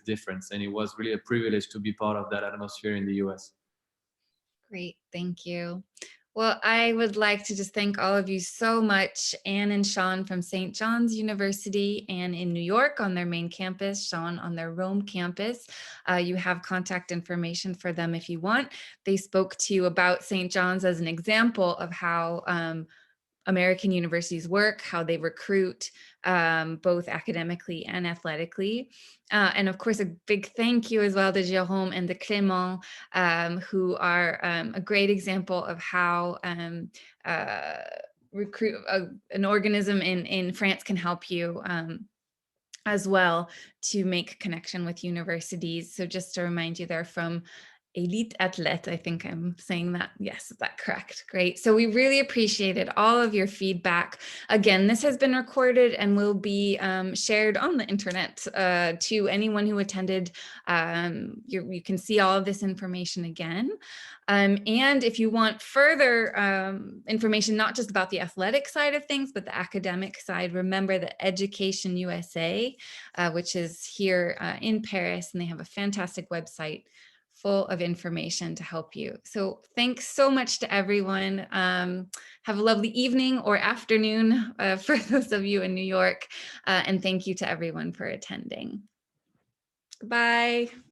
Speaker 2: difference, and it was really a privilege to be part of that atmosphere in the US.
Speaker 1: Great, thank you. Well, I would like to just thank all of you so much, Anne and Shawn from St. John's University, Anne in New York on their main campus, Shawn on their Rome campus. You have contact information for them if you want. They spoke to you about St. John's as an example of how American universities work, how they recruit, both academically and athletically. And of course, a big thank you as well to Jérôme and to Clément, who are a great example of how recruit an organism in France can help you as well to make connection with universities. So just to remind you, they're from Elite Athlete, I think I'm saying that. Yes, is that correct? Great. So we really appreciated all of your feedback. Again, this has been recorded and will be shared on the internet to anyone who attended. You can see all of this information again. And if you want further information, not just about the athletic side of things, but the academic side, remember that EducationUSA, which is here in Paris, and they have a fantastic website full of information to help you. So thanks so much to everyone. Have a lovely evening or afternoon for those of you in New York. And thank you to everyone for attending. Bye.